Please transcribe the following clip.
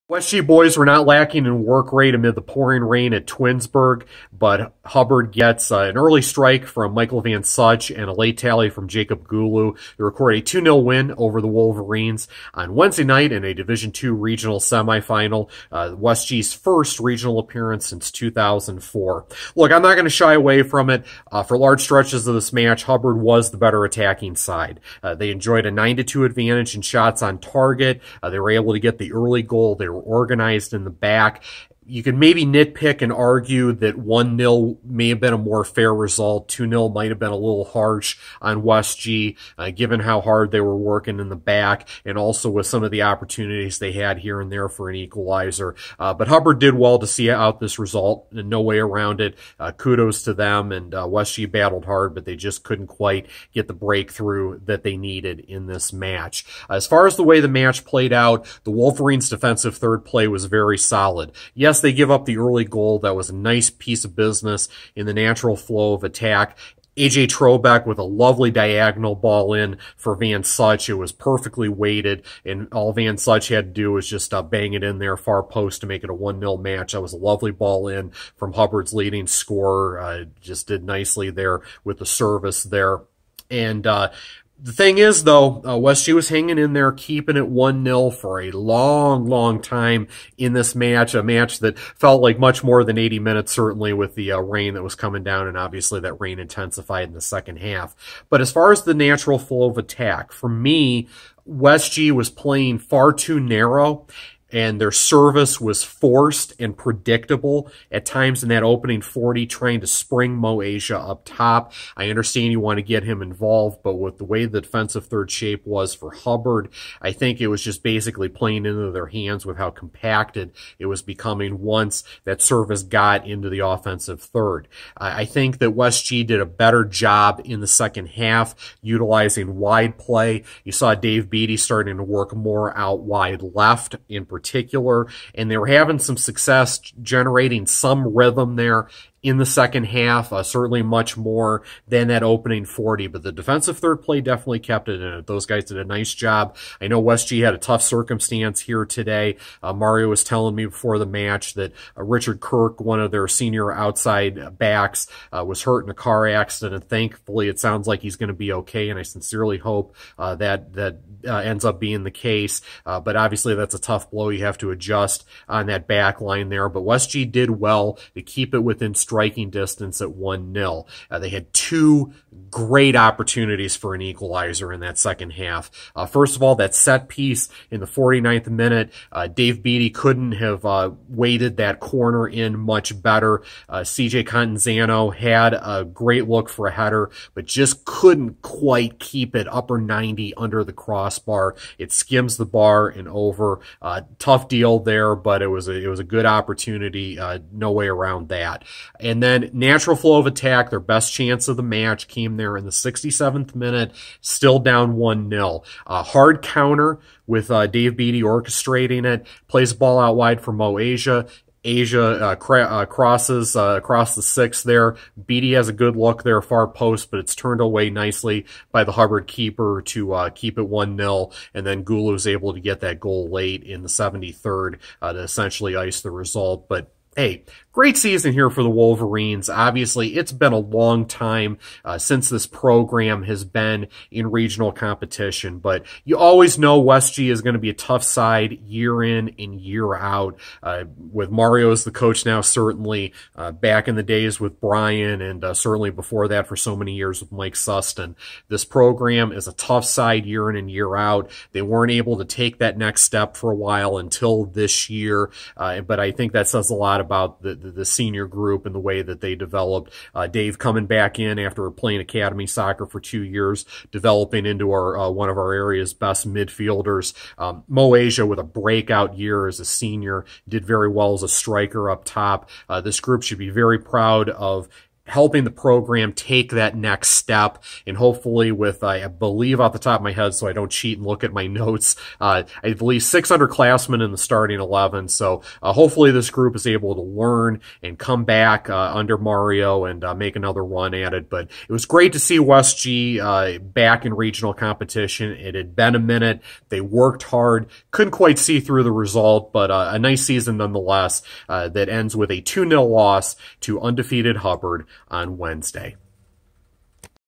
West G boys were not lacking in work rate amid the pouring rain at Twinsburg, but Hubbard gets an early strike from Michael Van Such and a late tally from Jacob Gulu to record a 2-0 win over the Wolverines on Wednesday night in a Division II regional semifinal, West G's first regional appearance since 2004. Look, I'm not going to shy away from it. For large stretches of this match, Hubbard was the better attacking side. They enjoyed a 9-2 advantage in shots on target. They were able to get the early goal. They were organized in the back. You could maybe nitpick and argue that 1-0 may have been a more fair result. 2-0 might have been a little harsh on West G, given how hard they were working in the back and also with some of the opportunities they had here and there for an equalizer. But Hubbard did well to see out this result, and no way around it. Kudos to them, and West G battled hard, but they just couldn't quite get the breakthrough that they needed in this match. As far as the way the match played out, the Wolverines' defensive third play was very solid. Yes, they give up the early goal. That was a nice piece of business in the natural flow of attack. A.J. Trobeck with a lovely diagonal ball in for Van Such. It was perfectly weighted, and all Van Such had to do was just bang it in there far post to make it a 1-0 match. That was a lovely ball in from Hubbard's leading scorer. Just did nicely there with the service there. And the thing is, though, West G was hanging in there, keeping it 1-0 for a long, long time in this match, a match that felt like much more than 80 minutes, certainly with the rain that was coming down, and obviously that rain intensified in the second half. But as far as the natural flow of attack, for me, West G was playing far too narrow, and their service was forced and predictable at times in that opening 40, trying to spring Mo Asia up top. I understand you want to get him involved, but with the way the defensive third shape was for Hubbard, I think it was just basically playing into their hands with how compacted it was becoming once that service got into the offensive third. I think that West G did a better job in the second half utilizing wide play. You saw Dave Beatty starting to work more out wide left in particular, and they were having some success generating some rhythm there in the second half, certainly much more than that opening 40, but the defensive third play definitely kept it in it. Those guys did a nice job. I know West G had a tough circumstance here today. Mario was telling me before the match that Richard Kirk, one of their senior outside backs, was hurt in a car accident, and thankfully it sounds like he's going to be okay, and I sincerely hope that ends up being the case. But obviously that's a tough blow. You have to adjust on that back line there, but West G did well to keep it within striking distance at 1-0. They had two great opportunities for an equalizer in that second half. First of all, that set piece in the 49th minute, Dave Beatty couldn't have weighted that corner in much better. CJ Contanzano had a great look for a header, but just couldn't quite keep it upper 90 under the crossbar. It skims the bar and over. Tough deal there, but it was a good opportunity. No way around that. And then natural flow of attack, their best chance of the match came there in the 67th minute, still down 1-0. Hard counter with Dave Beatty orchestrating it, plays the ball out wide for Mo Asia. Asia crosses across the six there. Beatty has a good look there, far post, but it's turned away nicely by the Hubbard keeper to keep it 1-0, and then Gulu's able to get that goal late in the 73rd to essentially ice the result. But hey, great season here for the Wolverines. Obviously, it's been a long time since this program has been in regional competition, but you always know West G is going to be a tough side year in and year out. With Mario as the coach now, certainly back in the days with Brian, and certainly before that for so many years with Mike Sustin. This program is a tough side year in and year out. They weren't able to take that next step for a while until this year, but I think that says a lot about the senior group and the way that they developed. Dave coming back in after playing academy soccer for 2 years, developing into our one of our area's best midfielders. Mo Asia with a breakout year as a senior, did very well as a striker up top. This group should be very proud of helping the program take that next step, and hopefully with, I believe off the top of my head, so I don't cheat and look at my notes, I believe 6 underclassmen in the starting 11, so hopefully this group is able to learn and come back under Mario and make another run at it. But it was great to see West G back in regional competition. It had been a minute. They worked hard, couldn't quite see through the result, but a nice season nonetheless that ends with a 2-0 loss to undefeated Hubbard on Wednesday.